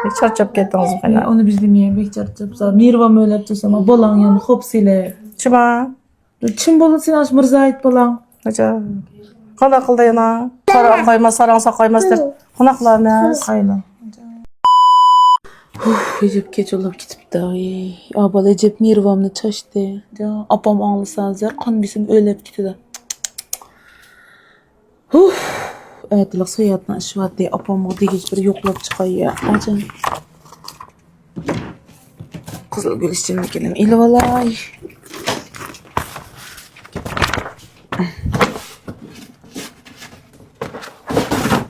Bek charchab ketdingiz mana. Onu biz demeye bek charchab. Mirvam öylep tursam, bolan yani hop sile. Chima. Çim bolan sen aş Mirza ayt bolan. Aja. Qana qildi yana? Sarang qo'ymas, sarangsa qo'ymas deb. Qana qilamiz? Qayla. Ecep geç olup gitip de abal Ecep Mirvam'ını çaştı. Apam ağlısanız ya kan bizim öylep gitti de. Evet, soyatına aşıvat diye apam o digiz bir yoklap çıkıyor ya. Acan. Kızıl gül işçilme gelin. İlvalay.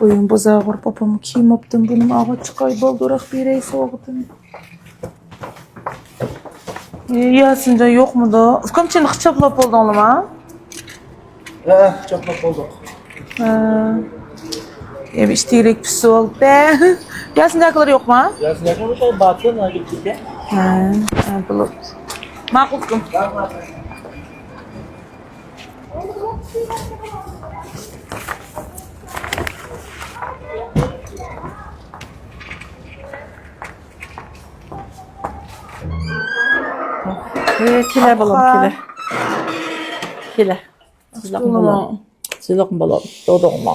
Bugün bozağa kurup apamı kiyim yaptım. Bunun ağa çıkay baldurak bir ey soğudum. Yasınca yok mu da? Kamçın xıçaplap oldu oğlum ha? Çaplak olduk. Evet işteyerek püsü oldu. Yasıncakiler yok mu ha? Ya size ne şey batın gittik ya. Bulut. Makulkum. Kile balam kile. Kile. Sizlak balam. Sizlak balam. Dodong ma.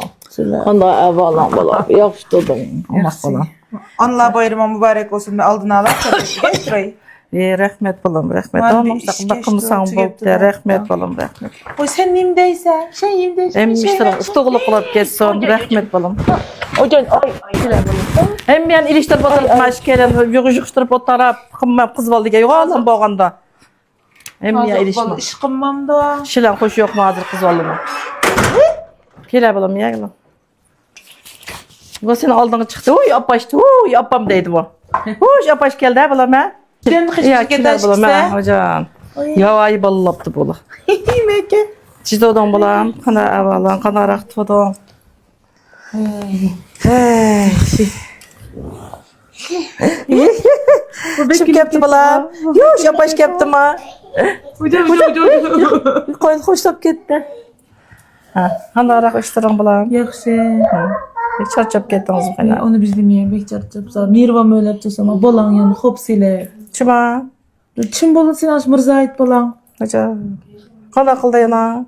Qanda avalan balam. Yaxşı dodong. Allah balam. Allah bayramı mübarek olsun. Aldın alak. Getirey. Rahmet balam, rahmet. Tamam, bakımsan boldu. Rahmet balam, rahmet. Oy sen nimdeysen? Sen nimdeysen? Hem iştirak ustuqluq qilib ketsin. Rahmet balam. Ocan ay kile balam. Hem men iliştirip oturmaş kelen, yığıştırıp otarap, qız baldiga yo'qolam bo'lganda. Hem ya ilişme. İş qılmam da. Şilan hoş yok mu hazır kız balama. Kele balam ya gel. Bu senin aldığın çıktı. Uy apaştı. Uy apam deydi bu. Uy apaş geldi ha balam ha. Sen Ya kele balam ha hocam. Ya ay ballaptı bola. Meke. Çizodan balam. Kana avalan kana rahat foto. Hey. Çık yaptı balam. Yuş apaş yaptı ma. Hocam. Koy hoşlap gitti. Ha, kana rahat iştiran balam. Yaxşı. Bek charchab ketdingiz mana. Onu biz demeye bek charchab. Mirvam öylep tursam, bolan yani hop sile. Chima. Çim bolan sen aş Mirza ayt bolan. Aja. Qana qildi yana?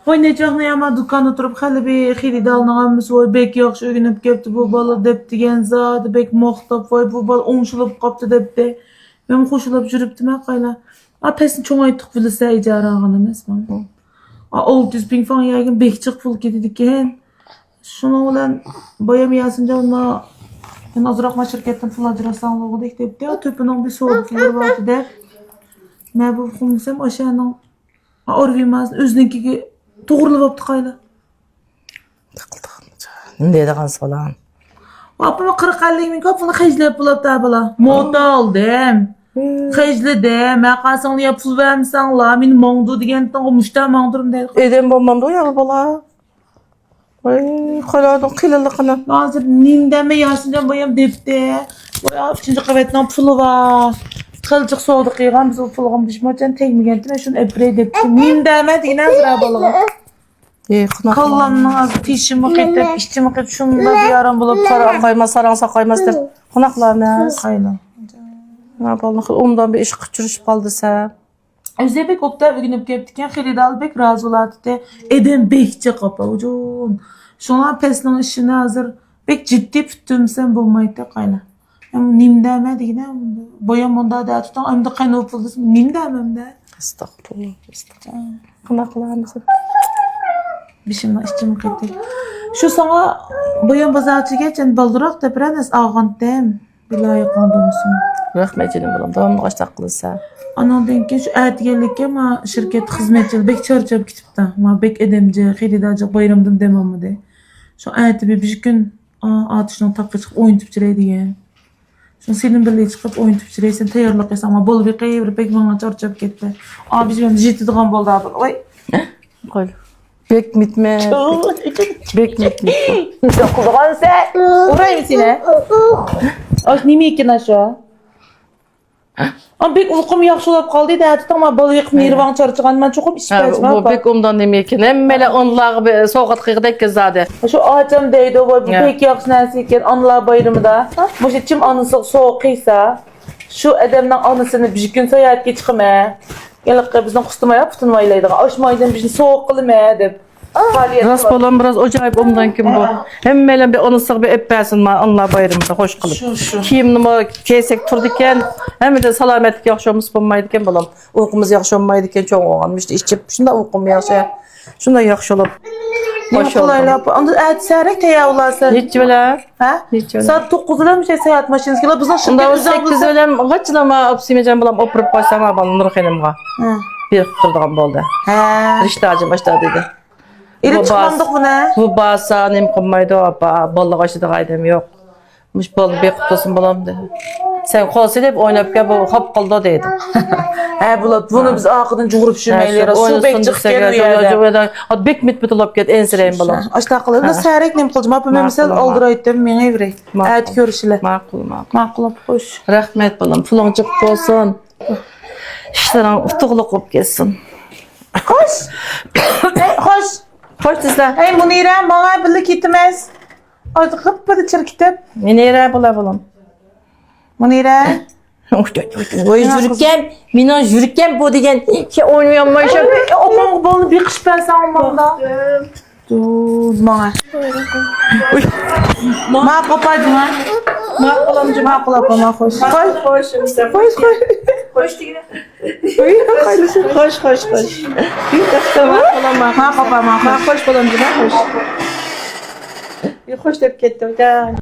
Voy necaqna yama dükkan oturup hali bir xili dalnağamız voy bek yaxşı ögünüp kepti bu bala dep degen zat bek moqtap voy bu bala oңşulup qaptı depdi. Ben hoşulap jürüpdim ha qayla. Apesin çoğaytık bilse ijara ağan emas mı? 600 bin falan yagın bek çık pul gedidiken. Şuna olan bayam yasınca ona ben azraqma şirketten pul ajrasanlığı dek depdi. Ya töpünün bir soğuk gelir vardı dep. Ben bu kumsam aşağının orvimaz özünki to'g'rilib olibdi qayla. Nima deydigansiz balam? Apama 40-50 ming kopini hejlab bo'libdi bola. Moto oldim. Hejladim. Maqasingni pul bermisanglar, meni mongdu degandan mushta mongdirim deydi. Edem bo'lmamdi ya bola. Voy, qo'ylarning qilinliqini. Hozir nimdami yasinjan boyam debdi. Voy, 3-qavatdan puli bor. Qilchiq sovdi qilgan biz o pulga bishmochdan tegmagandim. Men shuni eprey debdi. Nimdami degan azra bola. Kallanın az tişimi qetib, işçimi qetib şunda bir yaram bo'lib Sarang qo'ymas, sarangsa qo'ymas deb. Qanaqlarmiz? Qayla. Ha, bola undan bir ish qilib qoldisa. Özebek oktav ögünüp keptiken Xelidal bek razı olardı. Eden bekçe qapa ucun. Şuna pesnin işini hazır. Bek ciddi püttümsen bulmaydı qayla. Nimdeme degine boyam onda da tutan amda qaynop buldusun. Nimdemem de. Estağfurullah. Qanaqlarmiz? Bişimden işçimi qetib. Şu sana boyam bazarçı geçen baldırak da biraz ağandım. Bilahi qandımsın. Rahmet canım balam. Davamlı qaçtaq qilsa. Anandan keyin shu aytganlikka ma shirkat xizmatchisi bek charchab ketibdi. Ma bek edemji, xaridorchi bayramdan demamdi. Shu aytib bir kun atishdan taqqa chiqib o'ynatib jiraydigan. Shu senin birga chiqib o'ynatib jiraysan, tayyorlik qilsam, ma bo'lib qayerib bek menga charchab ketdi. Biz bilan jetadigan bo'ldi. Voy. Qo'y. Bek mitme. Bek mitme. Qulg'onsa, uraymi seni? Osh nima ekan shu? Ama bek uykum yaxşılap qaldı da hətta ama balı yıqıb nirvan çarçıgan ben çoxum işpəç Bu bek ondan neme ekan. Hemmele onları soğuk qıyıqda kezade. Şu ağacım deydi o bu pek yaxşı nəsə ekan anılar bayramında. Bu kim anısı soğuqysa şu adamın anısını bir gün seyahatga chiqma. Gelip bizden kustumaya putunmaylaydı. Aşmaydan bizni soğuk qılma deb. Rast bolan biraz acayip ondan kim bu. Hemmele bir onu sık bir eppäsin ma Allah bayramında hoş kılıp. Kim nima kesek turdiken hem de salametlik yaxşımız bulmaydı ken bolam. Uykumuz yaxşı olmaydı ken çok olğan. İşte içip şunda uykum yaxşı. Şunda yaxşı olup. Hoş Qolaylar. Onda ət sərək təyə olarsa. Hiç öyle. Ha? Hiç öyle. Saat 9'da mı şey seyahat maşinesi geliyor. Bizden Şunda şirket o 8 ölem kaçlama opsimecan bolam opurup koysam abalım Nur Hanım'a. Bir turduğum boldu. Ha. Riştacım başta dedi. İli Bu çıkandık bu ne? Bu basa nem qılmaydı o bolluq aşıdı qaydam yo'q. Muş bol bek tutsun bolam dedi. Sen qolsa deb o'ynab ke bu hop qildi dedi. Ha bulat bunu biz aqıdan juğurup şürmeyler. Su bek çıqqan u yerdə. Bek mitbitolab ket ensireyim bolam. Aşta qılır. Sərək nem qılcım. Apam misal aldıraydım men evrey. Ət görüşülə. Ma'qul ma'qul. Ma'qul xoş. Rahmet bolam. Pulun chiq bo'lsin. İşlerin utuqliq bo'lib ketsin. Xoş. Xoş. Xo'sh sizlar. Hey Munira bana birlik gitmez. Artık hıppıdı çirkitip. Menera bolam. Munira. Voy yurkem, meni yurkem bu degan ki o'ynayolmaysan. Opam balı bir kış ben sanmamda. Dur bana. Ma kapadım ha. Ma'qulamcım. Ma'qul opam xoş. Xo'sh, sizlar. Xoş xoş. Xo'sh degan. Xo'sh. Ma kapama xoş. Xo'sh bolamcım, xo'sh. Xo'sh deb ketdim.